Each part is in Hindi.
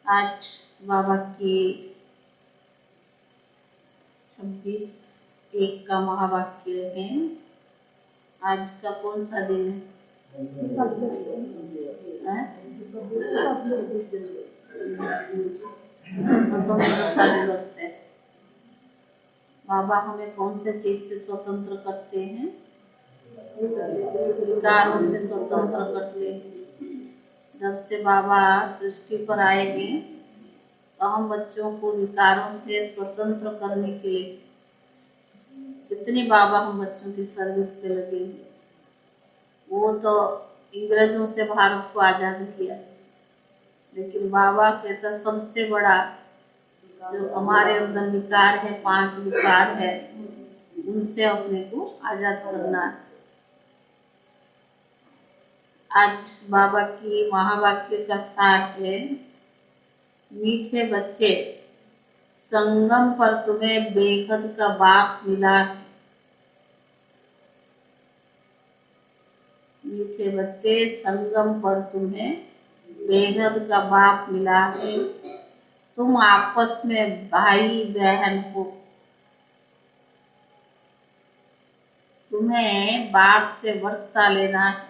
आज बाबा की 26/1 का महावाक्य है। आज का कौन सा दिन है? स्वतंत्रता दिवस है। बाबा हमें कौन से चीज से स्वतंत्र करते हैं? विकारों से स्वतंत्र करते हैं। जब से बाबा सृष्टि पर आएंगे तो हम बच्चों को विकारों से स्वतंत्र करने के लिए कितनी बाबा हम बच्चों की सर्विस पे लगेंगे। वो तो अंग्रेजों से भारत को आजाद किया, लेकिन बाबा के तो सबसे बड़ा जो हमारे अंदर विकार है, 5 विकार है, उनसे अपने को आजाद करना है। आज बाबा की महावाक्य का सार है, मीठे बच्चे संगम पर तुम्हें बेहद का बाप मिला है। मीठे बच्चे संगम पर तुम्हें बेहद का बाप मिला है। तुम आपस में भाई बहन हो। तुम्हें बाप से वर्षा लेना है।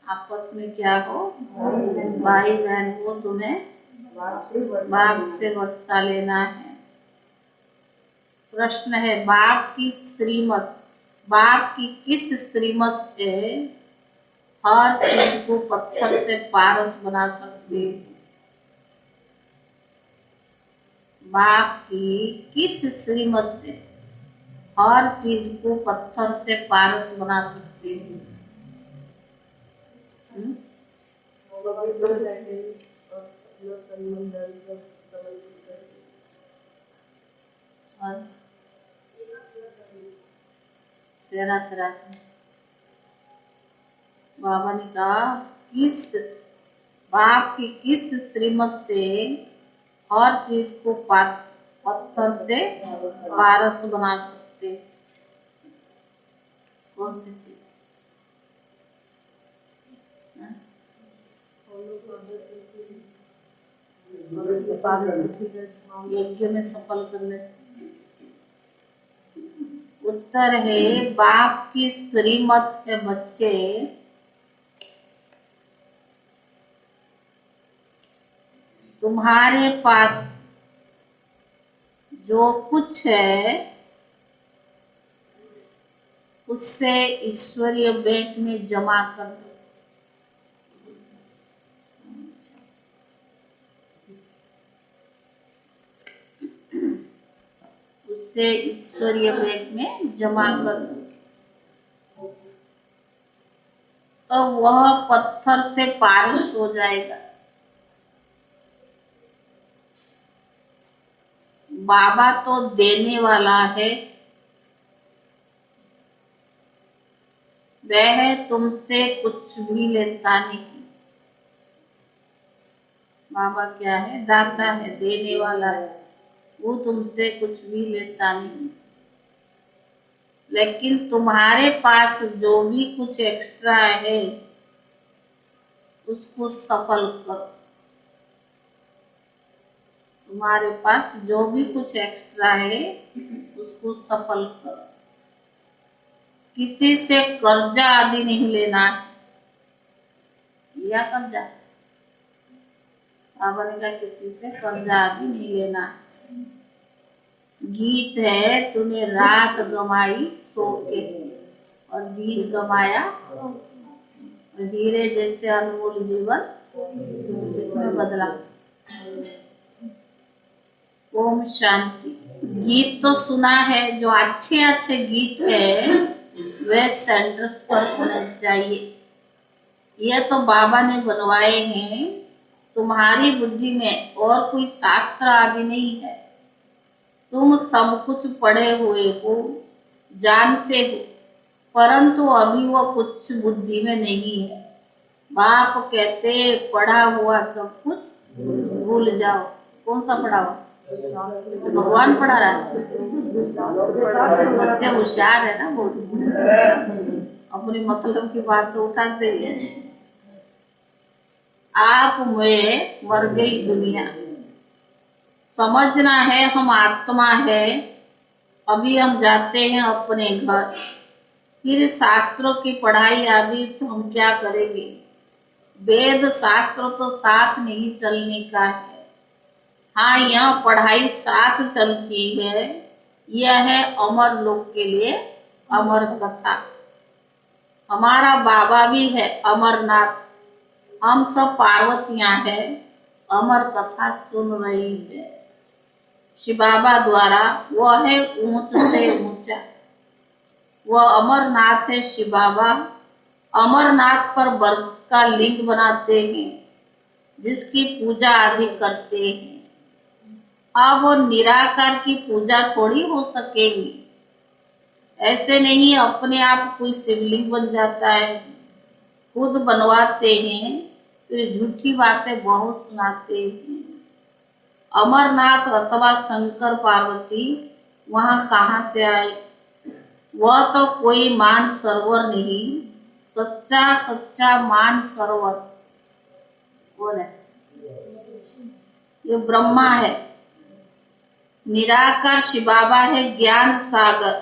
आपस में क्या हो? भाई बहन हो। तुम्हें बाप से वर्षा लेना है। प्रश्न है, बाप की श्रीमत, बाप की किस श्रीमत से हर चीज को पत्थर से पारस बना सकते हैं? बाप की किस श्रीमत से हर चीज को पत्थर से पारस बना सकते हैं? बाबा ने कहा, किस बाप की किस श्रीमत से हर चीज को पत्थर से पारस बना सकते? कौन सी चीज? यज्ञ में सफल करने। उत्तर है, बाप की श्रीमत है बच्चे, तुम्हारे पास जो कुछ है उससे ईश्वरीय बैंक में जमा कर दो। उससे ईश्वरीय बैंक में जमा कर दो, तो वह पत्थर से पारस हो जाएगा। बाबा तो देने वाला है, वह तुमसे कुछ भी लेता नहीं। बाबा क्या है? दाता है, देने वाला है। वो तुमसे कुछ भी लेता नहीं, लेकिन तुम्हारे पास जो भी कुछ एक्स्ट्रा है उसको सफल करो। तुम्हारे पास जो भी कुछ एक्स्ट्रा है उसको सफल करो। किसी से कर्जा आदि नहीं लेना है। लिया कर्जा? बाबा ने कहा किसी से कर्जा आदि नहीं लेना है। गीत है, तूने रात गमाई सो के और दिन गमाया हीरे जैसे अनमोल जीवन इसमें बदला। ओम शांति। गीत तो सुना है, जो अच्छे अच्छे गीत है वे सेंटर्स पर होने चाहिए। ये तो बाबा ने बनवाए हैं, तुम्हारी बुद्धि में और कोई शास्त्र आदि नहीं है। तुम सब कुछ पढ़े हुए हो, जानते हो, परंतु अभी वो कुछ बुद्धि में नहीं है। बाप कहते पढ़ा हुआ सब कुछ भूल जाओ। कौन सा पढ़ा हुआ? भगवान पढ़ा रहा है। बच्चे होशियार है ना, बहुत अपनी मतलब की बात तो उठाते ही है। आप में मर गई दुनिया। समझना है हम आत्मा है। अभी हम जाते हैं अपने घर, फिर शास्त्रों की पढ़ाई अभी तो हम क्या करेंगे? वेद शास्त्र तो साथ नहीं चलने का है। हाँ, यह पढ़ाई साथ चलती है। यह है अमर लोग के लिए अमर कथा। हमारा बाबा भी है अमरनाथ, हम सब पार्वतियां हैं, अमर कथा सुन रही है शिव बाबा द्वारा। वह है ऊंच से ऊंचा, वह अमरनाथ है शिव बाबा। अमरनाथ पर बर्फ का लिंग बनाते हैं, जिसकी पूजा आदि करते हैं। अब वो निराकार की पूजा थोड़ी हो सकेगी। ऐसे नहीं अपने आप कोई शिवलिंग बन जाता है। खुद बनवाते हैं, फिर झूठी बातें बहुत सुनाते हैं। अमरनाथ अथवा शंकर पार्वती वहां कहाँ से आए? वह तो कोई मान सरोवर नहीं, सच्चा सच्चा मान सरोवर कौन है? ये ब्रह्मा है। निराकार शिव बाबा है ज्ञान सागर।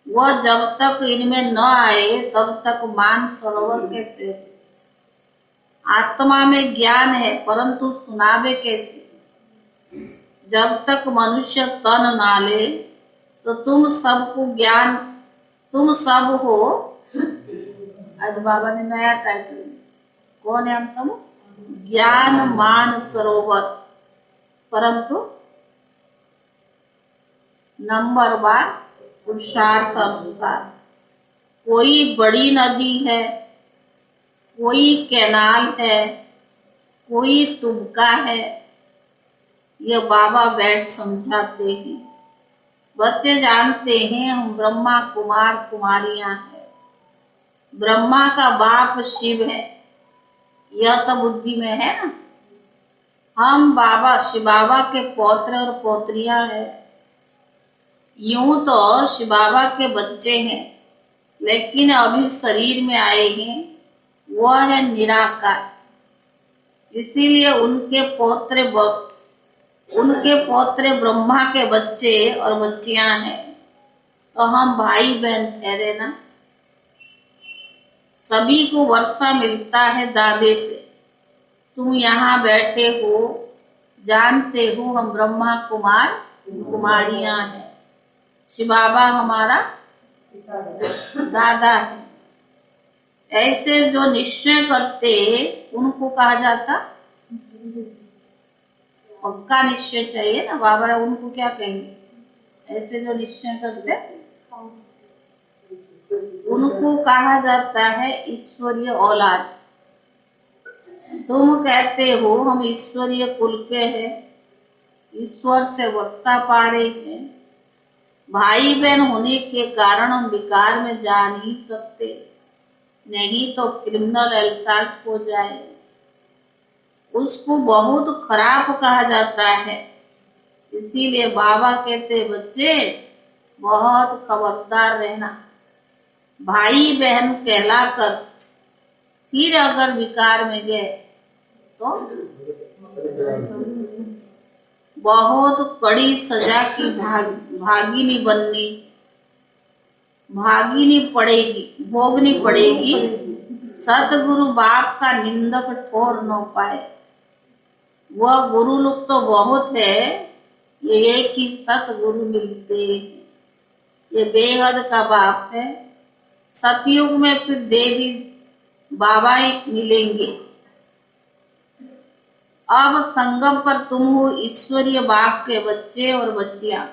वह जब तक इनमें न आए तब तक मान सरोवर कैसे? आत्मा में ज्ञान है परंतु सुनावे कैसे? जब तक मनुष्य तन ना ले तो तुम सबको ज्ञान, तुम सब हो। आज बाबा ने नया टाइटल, कौन है हम सब? ज्ञान मान सरोवर। परंतु नंबर बार पुरुषार्थ अनुसार। कोई बड़ी नदी है, कोई कैनाल है, कोई तुबका है। यह बाबा बैठ समझाते हैं। बच्चे जानते हैं हम ब्रह्मा कुमार कुमारियां हैं। ब्रह्मा का बाप शिव है, यह तो बुद्धि में है ना। हम बाबा शिव बाबा के पौत्र और पौत्रियां हैं। यूं तो शिव बाबा के बच्चे हैं, लेकिन अभी शरीर में आए हैं। वह है निराकार, इसीलिए उनके पौत्र ब्रह्मा के बच्चे और बच्चियां हैं। तो हम भाई बहन ठहरे ना। सभी को वर्षा मिलता है दादे से। तुम यहाँ बैठे हो, जानते हो हम ब्रह्मा कुमार कुमारियां हैं। शिव बाबा हमारा दादा है। ऐसे जो निश्चय करते उनको कहा जाता, पक्का निश्चय चाहिए ना। बाबा उनको क्या कहेंगे? ऐसे जो निश्चय करते उनको कहा जाता है ईश्वरीय औलाद। तुम कहते हो हम ईश्वरीय कुल के हैं, ईश्वर से वर्षा पा रहे हैं। भाई बहन होने के कारण हम विकार में जा नहीं सकते, नहीं तो क्रिमिनल एल्सार्ट हो जाए। उसको बहुत खराब कहा जाता है। इसीलिए बाबा कहते बच्चे बहुत खबरदार रहना। भाई बहन कहलाकर फिर अगर विकार में गए तो बहुत कड़ी सजा की भागिनी भोगनी पड़ेगी। सतगुरु बाप का निंदक ठोर न पाए। वह गुरु लोग तो बहुत है, ये एक ही सतगुरु मिलते हैं। ये बेहद का बाप है। सतयुग में फिर देवी बाबाएं मिलेंगे। अब संगम पर तुम हो ईश्वरीय बाप के बच्चे और बच्चियां।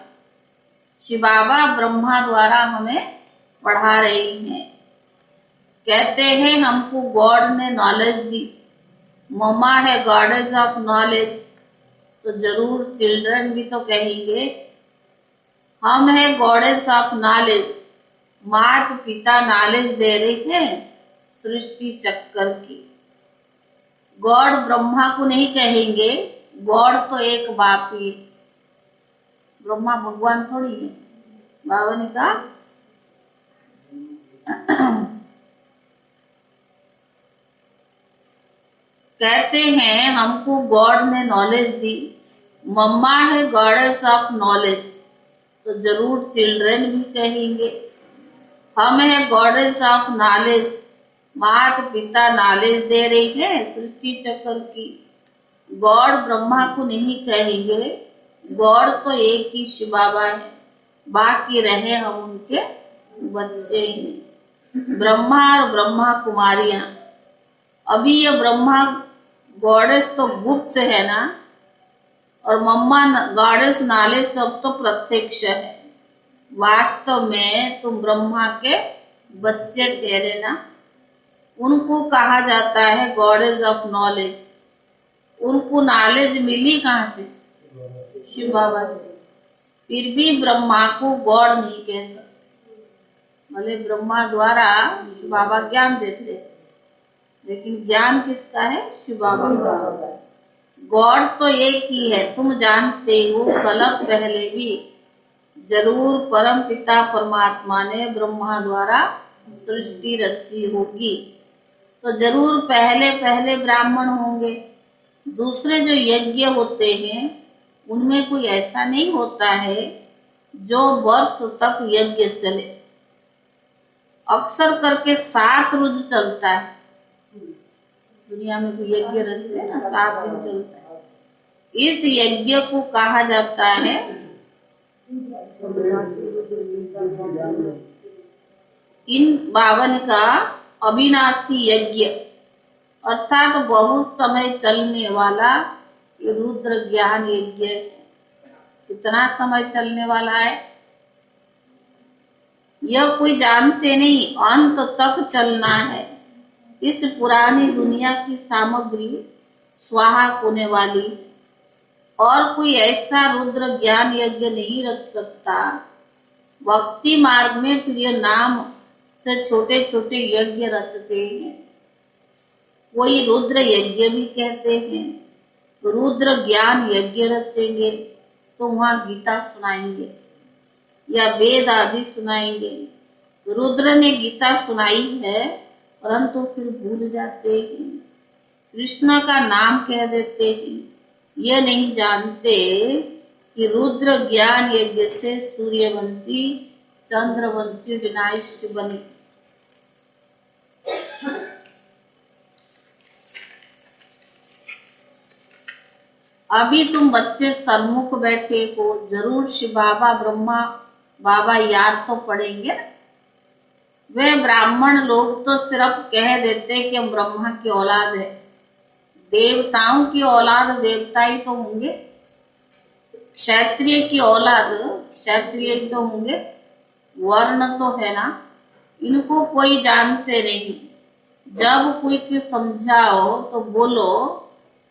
शिव बाबा ब्रह्मा द्वारा हमें पढ़ा रही हैं। कहते हैं हमको गॉड ने नॉलेज दी। मम्मा है गॉडेज ऑफ नॉलेज, तो जरूर चिल्ड्रन भी तो कहेंगे हम है गॉडेज ऑफ नॉलेज। माता पिता नॉलेज दे रहे हैं सृष्टि चक्कर की। गॉड ब्रह्मा को नहीं कहेंगे, गॉड तो एक बाप ही। ब्रह्मा भगवान थोड़ी है। बाबा ने कहा कहते हैं हमको गॉड ने नॉलेज दी, मम्मा है गॉडेस ऑफ नॉलेज, तो जरूर चिल्ड्रन भी कहेंगे हम है गॉडेस ऑफ नॉलेज, माता पिता नॉलेज दे रही है सृष्टि चक्र की। गॉड ब्रह्मा को नहीं कहेंगे, गॉड तो एक ही शिव बाबा है, बाकी रहे हम उनके बच्चे ही। ब्रह्मा और ब्रह्मा कुमारियां, अभी ये ब्रह्मा गॉडेस तो गुप्त है ना, और मम्मा गॉडेस नॉलेज सब तो प्रत्यक्ष है। वास्तव में तुम ब्रह्मा के बच्चे ठहरे ना। उनको कहा जाता है गॉडेस ऑफ नॉलेज। उनको नॉलेज मिली कहाँ से? शिव बाबा से। फिर भी ब्रह्मा को गॉड नहीं कह सकते, भले ब्रह्मा द्वारा शिव बाबा ज्ञान देते, लेकिन ज्ञान किसका है? शिव बाबा का। गॉड तो एक ही है, तुम जानते हो। कल्प पहले भी जरूर परम पिता परमात्मा ने ब्रह्मा द्वारा सृष्टि रची होगी, तो जरूर पहले पहले ब्राह्मण होंगे। दूसरे जो यज्ञ होते हैं उनमें कोई ऐसा नहीं होता है जो वर्ष तक यज्ञ चले, अक्सर करके 7 रोज चलता है। दुनिया में कोई यज्ञ रचते हैं ना, 7 दिन चलता है। इस यज्ञ को कहा जाता है इन 52 का अविनाशी यज्ञ, अर्थात बहुत समय चलने वाला ये रुद्र ज्ञान यज्ञ है। कितना समय चलने वाला है यह कोई जानते नहीं, अंत तक चलना है। इस पुरानी दुनिया की सामग्री स्वाहा होने वाली है, और कोई ऐसा रुद्र ज्ञान यज्ञ नहीं रख सकता। भक्ति मार्ग में फिर यह नाम से छोटे छोटे यज्ञ रचते हैं। कोई रुद्र यज्ञ भी कहते हैं। रुद्र ज्ञान यज्ञ रचेंगे तो वहां गीता सुनाएंगे या वेद आदि सुनाएंगे। रुद्र ने गीता सुनाई है, परंतु फिर भूल जाते हैं, कृष्ण का नाम कह देते हैं। यह नहीं जानते कि रुद्र ज्ञान यज्ञ से सूर्यवंशी चंद्रवंशी डिनाइस्ट बने। अभी तुम बच्चे सन्मुख बैठे हो, जरूर शिव बाबा ब्रह्मा बाबा याद तो पड़ेंगे। वे ब्राह्मण लोग तो सिर्फ कह देते कि हम ब्रह्मा की औलाद है। देवताओं की औलाद देवता ही तो होंगे, क्षत्रिय की औलाद क्षत्रिय ही तो होंगे, वर्ण तो है ना। इनको कोई जानते नहीं। जब कोई को समझाओ तो बोलो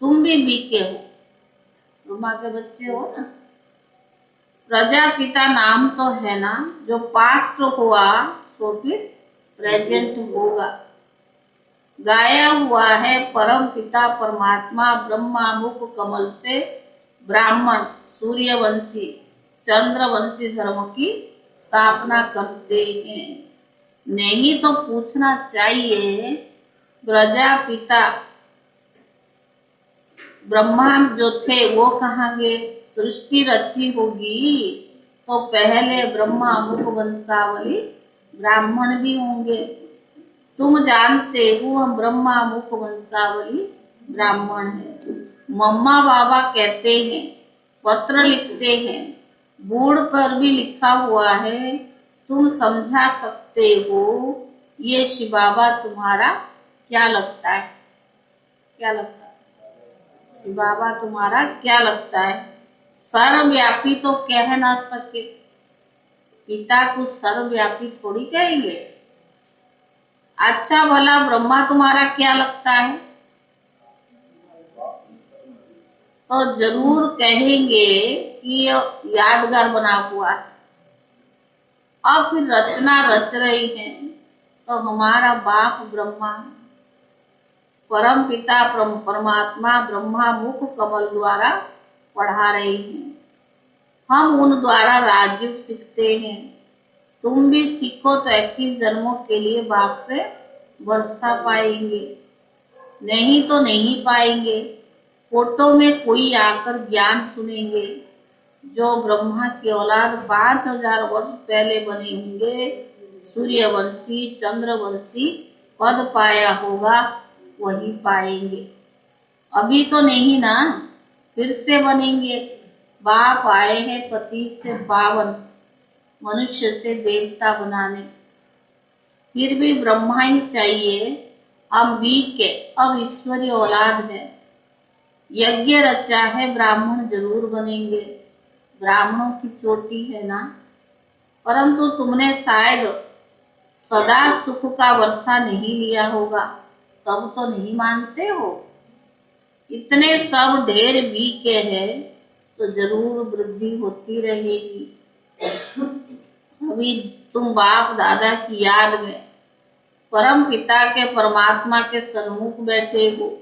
तुम भी बीके हो, ब्रह्मा के बच्चे हो ना। प्रजापिता नाम तो है ना, जो पास्ट हुआ सो फिर प्रेजेंट होगा। गाया हुआ है परम पिता परमात्मा ब्रह्मा मुख कमल से ब्राह्मण सूर्यवंशी चंद्रवंशी धर्म की स्थापना करते हैं। नहीं तो पूछना चाहिए प्रजापिता ब्रह्मा जो थे वो कहाँ गए? सृष्टि रची होगी तो पहले ब्रह्मा मुख वंशावली ब्राह्मण भी होंगे। तुम जानते हो हम ब्रह्मा मुख वंशावली ब्राह्मण है। मम्मा बाबा कहते हैं, पत्र लिखते हैं, बोर्ड पर भी लिखा हुआ है, तुम समझा सकते हो। ये शिव बाबा तुम्हारा क्या लगता है? क्या लगता है शिव बाबा तुम्हारा क्या लगता है? सर्वव्यापी तो कह ना सके, पिता को सर्वव्यापी थोड़ी कहेंगे। अच्छा भला ब्रह्मा तुम्हारा क्या लगता है? तो जरूर कहेंगे कि यादगार बना हुआ है। अब फिर रचना रच रही है तो हमारा बाप ब्रह्मा, परम पिता परमात्मा ब्रह्मा मुख कमल द्वारा पढ़ा रही हैं। हम उन द्वारा राजयोग सीखते हैं। तुम भी सीखो तो 21 जन्मों के लिए बाप से वर्षा पाएंगे। नहीं तो नहीं पाएंगे। फोटो में कोई आकर ज्ञान सुनेंगे। जो ब्रह्मा की औलाद 5000 वर्ष पहले बने होंगे, सूर्यवंशी चंद्रवंशी पद पाया होगा, वही पाएंगे। अभी तो नहीं ना, फिर से बनेंगे। बाप आए हैं 25 से 52 मनुष्य से देवता बनाने, फिर भी ब्रह्मा ही चाहिए। हम वीक है, अब ईश्वरीय औलाद है। यज्ञ रचा है, ब्राह्मण जरूर बनेंगे। ब्राह्मणों की चोटी है ना, परंतु तुमने शायद सदा सुख का वर्षा नहीं लिया होगा, तब तो नहीं मानते हो। इतने सब ढेर वीके हैं तो जरूर वृद्धि होती रहेगी। अभी तुम बाप दादा की याद में परम पिता के परमात्मा के सन्मुख बैठे हो,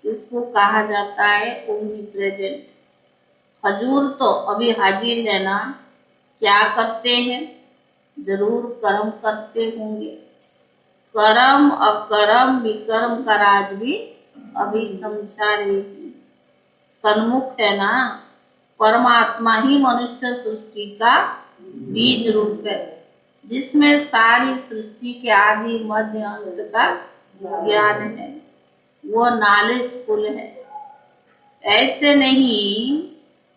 इसको कहा जाता है ओमनी प्रेजेंट। हजूर तो अभी हाजिर है ना। क्या करते हैं? जरूर कर्म करते होंगे। कर्म अकर्म विकर्म का राज भी अभी समझा रही है। सन्मुख है ना, परमात्मा ही मनुष्य सृष्टि का बीज रूप है, जिसमें सारी सृष्टि के आदि मध्य अंत का ज्ञान है। वो नॉलेजफुल है। ऐसे नहीं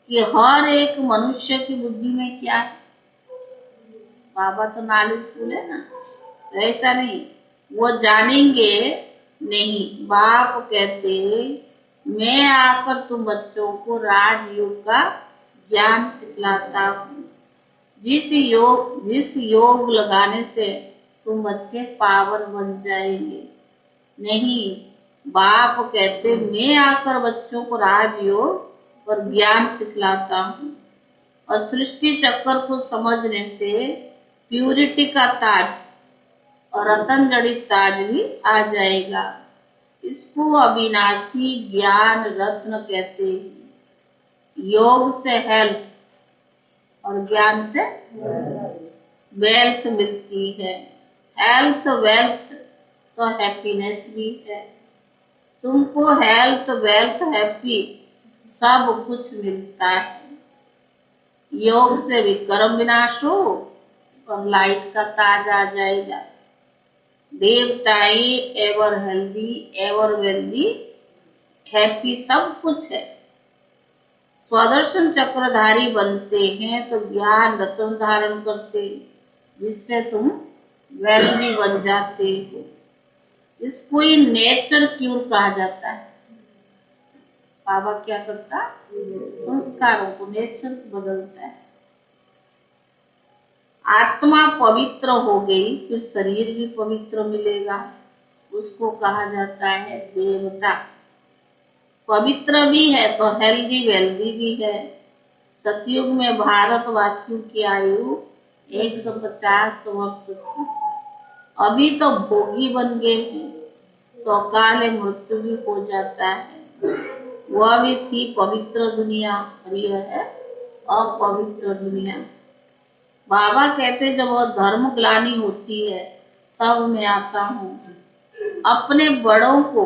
कि हर एक मनुष्य की बुद्धि में क्या है। बाबा तो नॉलेजफुल है ना, तो ऐसा नहीं वो जानेंगे नहीं। बाप कहते मैं आकर तुम बच्चों को राजयोग का ज्ञान सिखलाता हूँ, जिस योग लगाने से तुम बच्चे पावन बन जाएंगे। नहीं, बाप कहते मैं आकर बच्चों को राजयोग और ज्ञान सिखलाता हूँ, और सृष्टि चक्कर को समझने से प्यूरिटी का ताज और रतन जड़ित ताज भी आ जाएगा। इसको अविनाशी ज्ञान रत्न कहते हैं। योग से हेल्थ और ज्ञान से वेल्थ मिलती है। हेल्थ वेल्थ तो हैप्पीनेस भी है। तुमको हेल्थ वेल्थ हैप्पी सब कुछ मिलता है। योग से विक्रम विनाश हो और लाइट का ताज आ जाएगा। देवताएं ever healthy ever wealthy happy सब कुछ है। स्वदर्शन चक्रधारी बनते हैं तो ज्ञान रत्न धारण करते, जिससे तुम वेल्दी बन जाते हो। इसको ही नेचर क्यूर कहा जाता है। बाबा क्या करता? संस्कारों को नेचर बदलता है। आत्मा पवित्र हो गई, फिर शरीर भी पवित्र मिलेगा। उसको कहा जाता है देवता। पवित्र भी है तो हेल्दी वेल्दी भी है। सतयुग में भारतवासियों की आयु 150 वर्ष थी। अभी तो भोगी बन गए हैं तो अकाल मृत्यु भी हो जाता है। वह भी थी पवित्र दुनिया और यह है अपवित्र दुनिया। बाबा कहते जब वह धर्म ग्लानि होती है तब मैं आता हूँ। अपने बड़ों को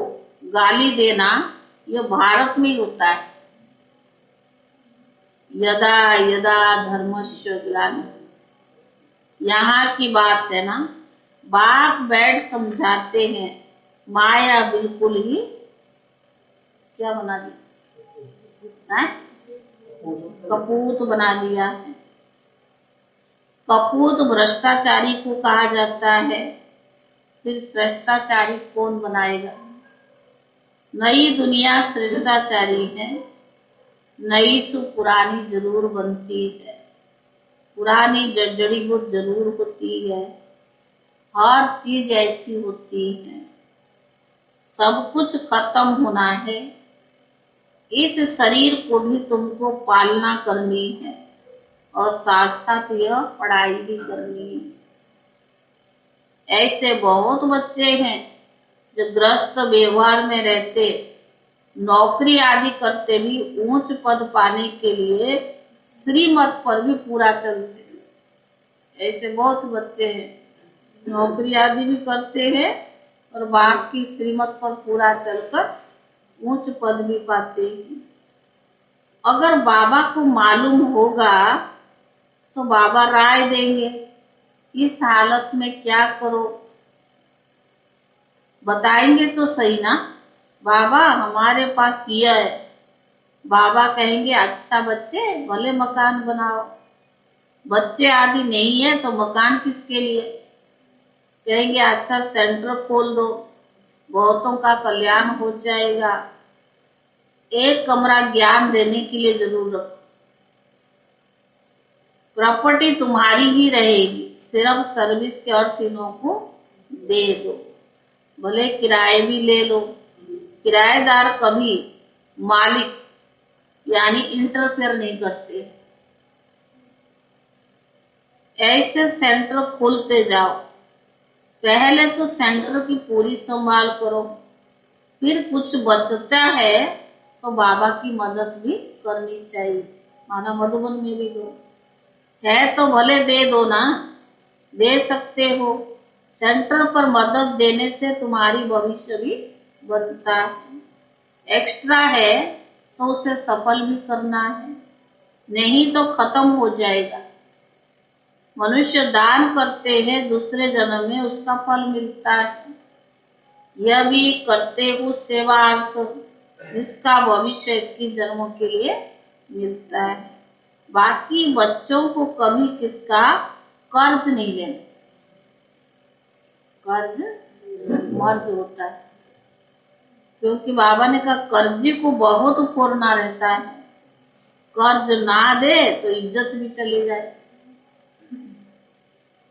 गाली देना यह भारत में ही होता है। यदा यदा धर्मस्य ग्लानि, यहाँ की बात है ना। बाप बैठ समझाते हैं, माया बिल्कुल ही क्या बना दी, कपूत बना दिया है। कपूत भ्रष्टाचारी को कहा जाता है। फिर श्रेष्ठाचारी कौन बनाएगा? नई दुनिया श्रेष्ठाचारी है, नई सु पुरानी जरूर बनती है। पुरानी जड़ीबूट जरूर होती है। हर चीज ऐसी होती है। सब कुछ खत्म होना है। इस शरीर को भी तुमको पालना करनी है और साथ साथ यह पढ़ाई भी करनी है। ऐसे बहुत बच्चे हैं जो ग्रस्त व्यवहार में रहते, नौकरी आदि करते भी ऊंच पद पाने के लिए श्रीमत पर भी पूरा चलते। ऐसे बहुत बच्चे हैं, नौकरी आदि भी करते हैं और बाप की श्रीमत पर पूरा चलकर उच्च पद भी पाते हैं। अगर बाबा को मालूम होगा तो बाबा राय देंगे, इस हालत में क्या करो, बताएंगे तो सही ना, बाबा हमारे पास यह है। बाबा कहेंगे अच्छा बच्चे भले मकान बनाओ, बच्चे आदि नहीं है तो मकान किसके लिए, कहेंगे अच्छा सेंटर खोल दो, बहुतों का कल्याण हो जाएगा, एक कमरा ज्ञान देने के लिए जरूर रखो, प्रॉपर्टी तुम्हारी ही रहेगी, सिर्फ सर्विस के और तीनों को दे दो, भले किराए भी ले लो। किराएदार कभी मालिक यानी इंटरफेयर नहीं करते। ऐसे सेंटर खोलते जाओ, पहले तो सेंटर की पूरी संभाल करो, फिर कुछ बचता है तो बाबा की मदद भी करनी चाहिए। माना मधुबन में भी दो है तो भले दे दो ना, दे सकते हो। सेंटर पर मदद देने से तुम्हारी भविष्य भी बनता है। एक्स्ट्रा है तो उसे सफल भी करना है, नहीं तो खत्म हो जाएगा। मनुष्य दान करते हैं, दूसरे जन्म में उसका फल मिलता है। यह भी करते हो सेवार्थ, इसका भविष्य 21 जन्मों के लिए मिलता है। बाकी बच्चों को कभी किसका कर्ज नहीं लेना, कर्ज मर्ज होता है, क्योंकि बाबा ने कहा कर्जी को बहुत फोड़ना रहता है, कर्ज ना दे तो इज्जत भी चली जाए।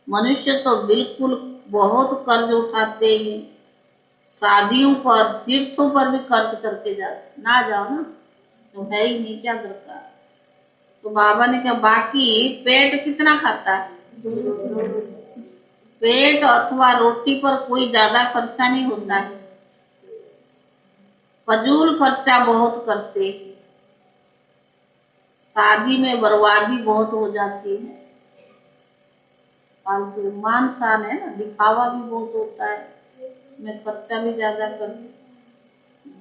मनुष्य तो बिल्कुल बहुत कर्ज उठाते हैं, शादियों पर तीर्थों पर भी कर्ज करके जाते, ना जाओ ना तो है ही नहीं, क्या दरकार। तो बाबा ने कहा बाकी पेट कितना खाता है, पेट अथवा रोटी पर कोई ज्यादा खर्चा नहीं होता है, फजूल खर्चा बहुत करते हैं, शादी में बर्बादी बहुत हो जाती है, फालतू मान शान है ना, दिखावा भी बहुत होता है, में खर्चा भी ज्यादा करते।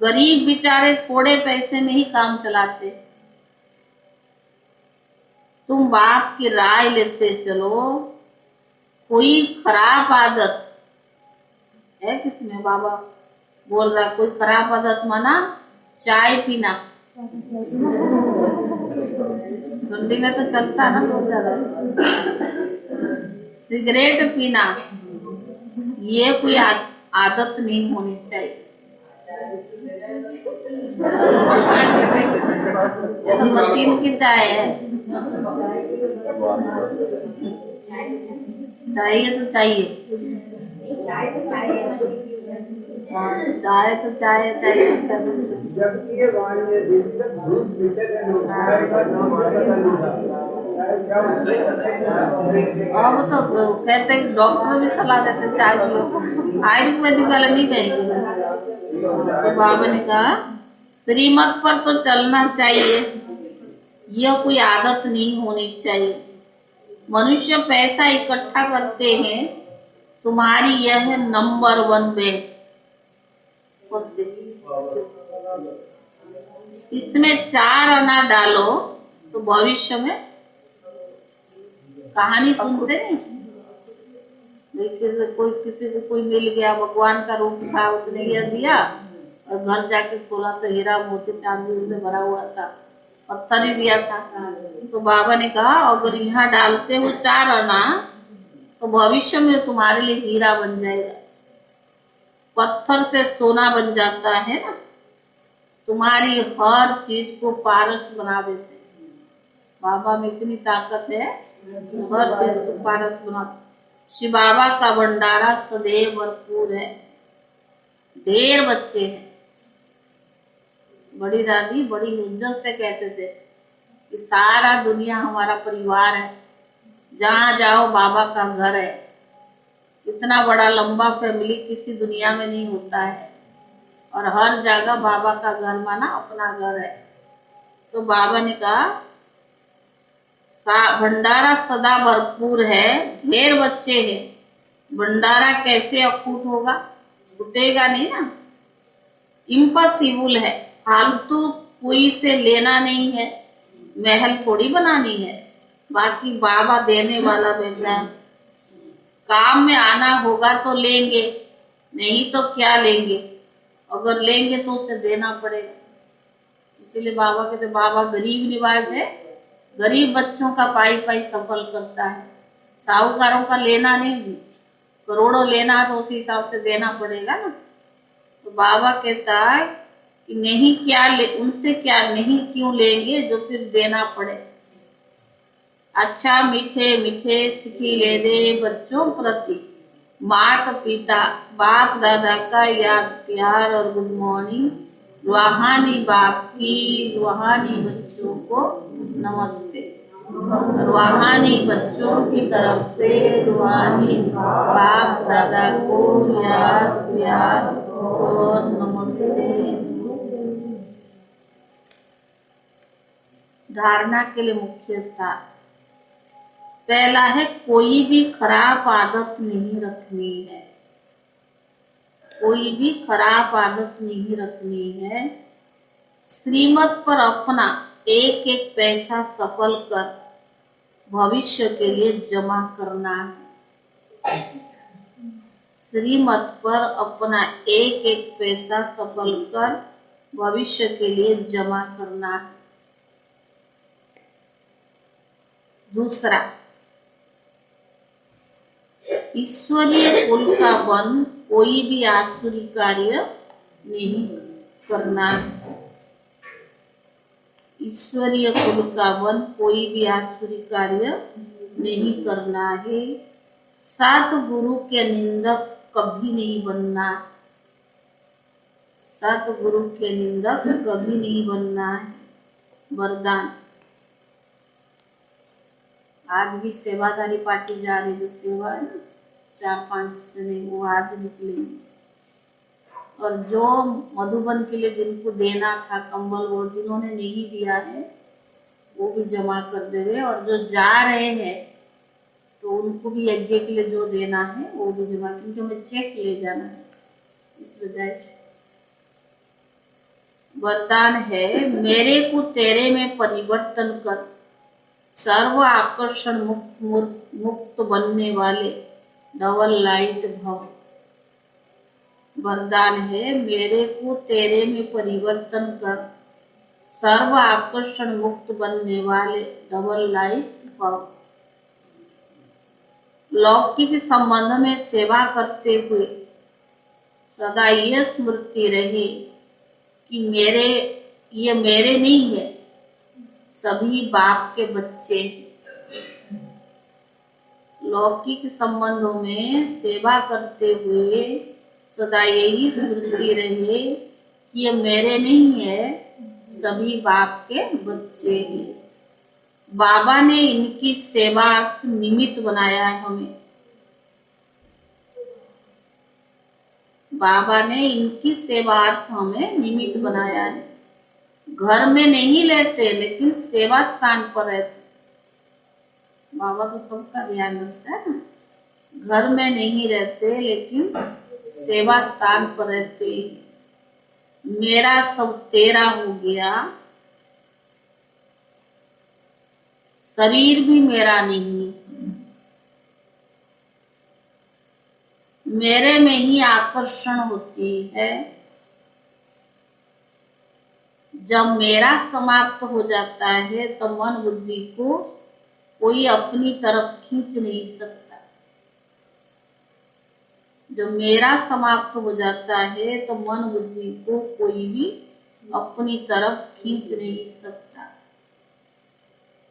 गरीब बेचारे थोड़े पैसे में ही काम चलाते। तुम बाप की राय लेते चलो, कोई खराब आदत है किसमें, बाबा बोल रहा कोई खराब आदत माना चाय पीना, ठंडी में तो चलता ना बहुत ज्यादा, सिगरेट पीना, ये कोई आदत नहीं होनी चाहिए। ये तो मशीन की चाय है, चाहिए तो चाहिए, चाय तो चाय चाहिए इसका। अब तो कहते हैं डॉक्टर भी सलाह देते चाय पियो, आयुर्वेदिक वाले नहीं कहेंगे। तो बाबा ने कहा श्रीमत पर तो चलना चाहिए, यह कोई आदत नहीं होनी चाहिए। मनुष्य पैसा इकट्ठा करते हैं, तुम्हारी यह है नंबर 1 बैंक, इसमें 4 आना डालो तो भविष्य में कहानी सुनते नहीं, किसी को कोई मिल गया, भगवान का रूप था, उसने यह दिया और घर जाके खोला तो हीरा मोती चांदी उसे भरा हुआ था, पत्थर ही दिया था। तो बाबा ने कहा अगर यहाँ डालते हो 4 आना तो भविष्य में तुम्हारे लिए हीरा बन जाएगा, पत्थर से सोना बन जाता है ना, तुम्हारी हर चीज को पारस बना देते। बाबा में इतनी ताकत है, हर चीज को पारस बना। शिव बाबा का भंडारा सदैव भरपूर है, ढेर बच्चे हैं। बड़ी दादी बड़ी इज्जत से कहते थे कि सारा दुनिया हमारा परिवार है, जहाँ जाओ बाबा का घर है। इतना बड़ा लंबा फैमिली किसी दुनिया में नहीं होता है, और हर जगह बाबा का घर माना अपना घर है। तो बाबा ने कहा भंडारा सदा भरपूर है, ढेर बच्चे हैं, भंडारा कैसे अखूट होगा। छूटेगा नहीं ना, इम्पॉसिबल है। फालतू कोई से लेना नहीं है, महल थोड़ी बनानी है। बाकी बाबा देने वाला बेटा, काम में आना होगा तो लेंगे, नहीं तो क्या लेंगे। अगर लेंगे तो उसे देना पड़ेगा। इसीलिए बाबा कहते बाबा गरीब निवास है, गरीब बच्चों का पाई पाई सफल करता है। साहूकारों का लेना नहीं, करोड़ों लेना तो उसी हिसाब से देना पड़ेगा ना। तो बाबा कहता है कि नहीं क्या उनसे क्या नहीं क्यों लेंगे जो फिर देना पड़े। अच्छा मीठे मीठे सिखिले दे बच्चों प्रति माता पिता बाप दादा का याद प्यार और गुड मॉर्निंग। रूहानी बाप की रूहानी बच्चों को नमस्ते। रूहानी बच्चों की तरफ से रूहानी बाप दादा को याद प्यार और नमस्ते। धारणा के लिए मुख्य सार। पहला है कोई भी खराब आदत नहीं रखनी है, कोई भी खराब आदत नहीं रखनी है। श्रीमत पर अपना एक एक पैसा सफल कर भविष्य के लिए जमा करना है। श्रीमत पर अपना एक एक पैसा सफल कर भविष्य के लिए जमा करना है। दूसरा, ईश्वरीय कुल का वन कोई भी आसुरी कार्य नहीं करना है। ईश्वरीय कुल का वन कोई भी आसुरी कार्य नहीं करना है। सतगुरु के निंदक कभी नहीं बनना, सतगुरु के निंदक कभी नहीं बनना है। वरदान। आज भी सेवादारी पार्टी जा रही, जो सेवा है ना 4-5 जने, वो आज निकलेंगे। और जो मधुबन के लिए जिनको देना था कंबल, और जिन्होंने नहीं दिया है वो भी जमा कर देवे। और जो जा रहे हैं तो उनको भी यज्ञ के लिए जो देना है वो भी जमा, क्योंकि हमें चेक ले जाना है, इस वजह से। वरदान है मेरे को तेरे में परिवर्तन कर सर्व आकर्षण मुक्त बनने वाले डबल लाइट भव। वरदान है मेरे को तेरे में परिवर्तन कर सर्व आकर्षण मुक्त बनने वाले डबल लाइट भव। लौकिक संबंध में सेवा करते हुए सदा यह स्मृति रहे कि ये मेरे नहीं है, सभी बाप के बच्चे। लौकिक संबंधों में सेवा करते हुए सदा यही स्मृति रहे कि ये मेरे नहीं है, सभी बाप के बच्चे हैं। बाबा ने इनकी सेवार्थ निमित्त बनाया है हमें। बाबा ने इनकी सेवार्थ हमें निमित्त बनाया है। घर में नहीं लेते लेकिन सेवा स्थान पर रहते। बाबा तो सबका ध्यान रखता है ना। घर में नहीं रहते लेकिन सेवा स्थान पर रहते। मेरा सब तेरा हो गया, शरीर भी मेरा नहीं, मेरे में ही आकर्षण होती है। जब मेरा समाप्त हो जाता है तो मन बुद्धि को कोई अपनी तरफ खींच नहीं सकता। जब मेरा समाप्त हो जाता है तो मन बुद्धि को कोई भी अपनी तरफ खींच नहीं सकता।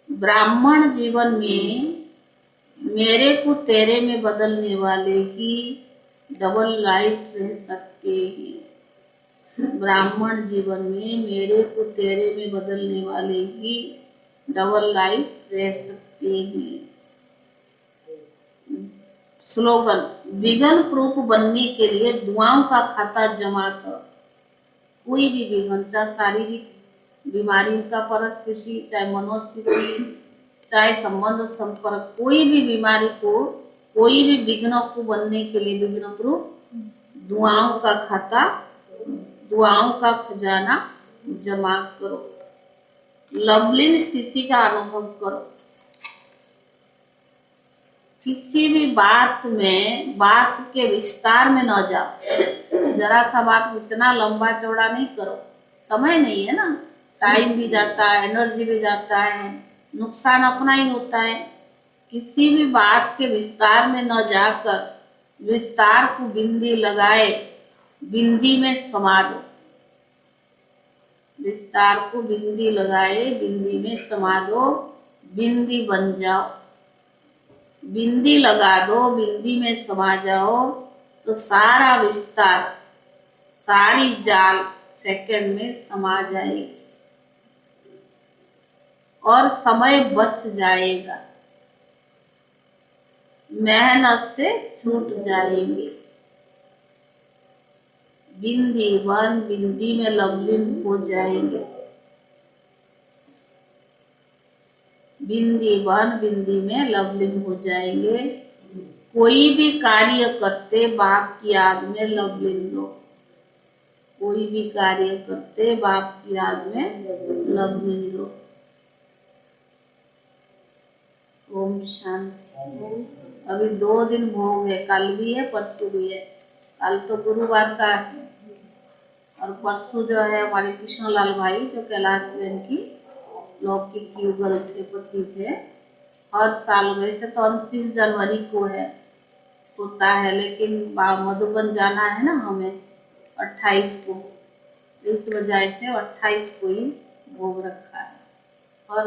ब्राह्मण जीवन में मेरे को तेरे में बदलने वाले ही डबल लाइट रह सकते हैं। ब्राह्मण जीवन में मेरे को तेरे में बदलने वाले ही डबल लाइट रह सकते हैं। स्लोगन। विघन प्रूफ बनने के लिए दुआओं का खाता जमा कर। कोई भी विघन, चाहे शारीरिक बीमारी का परिस्थिति, चाहे मनोस्थिति, चाहे संबंध संपर्क, कोई भी बीमारी को, कोई भी विघ्नों को बनने के लिए विघ्न प्रूफ दुआओं का खाता, दुआओं का खजाना जमा करो। लवलीन स्थिति का अनुभव करो। किसी भी बात के विस्तार में न जाओ। जरा सा बात इतना लंबा चौड़ा नहीं करो, समय नहीं है ना, टाइम भी जाता है, एनर्जी भी जाता है, नुकसान अपना ही होता है। किसी भी बात के विस्तार में न जाकर विस्तार को बिंदी लगाए बिंदी में समा दो। विस्तार को बिंदी लगाए बिंदी में समा दो, बिंदी बन जाओ। बिंदी लगा दो, बिंदी में समा जाओ तो सारा विस्तार, सारी जाल सेकंड में समा जाएगी और समय बच जाएगा, मेहनत से छूट जाएंगे। बिंदी बन बिंदी में लवलीन हो जाएंगे। बिंदी बन बिंदी में लवलीन हो जाएंगे। कोई भी कार्य करते बाप की याद में लवलीन लो। कोई भी कार्य करते बाप की याद में लवलीन लो। ओम शांति। अभी 2 दिन भोग है, कल भी है परसों भी है। कल तो गुरुवार का है और परसों जो है हमारे कृष्णलाल भाई जो कैलाश बहन की लौकिक युगल के पति थे। हर साल वैसे तो 29 जनवरी को है होता है, लेकिन मधुबन जाना है ना हमें 28 को, इस वजह से 28 को ही भोग रखा है। और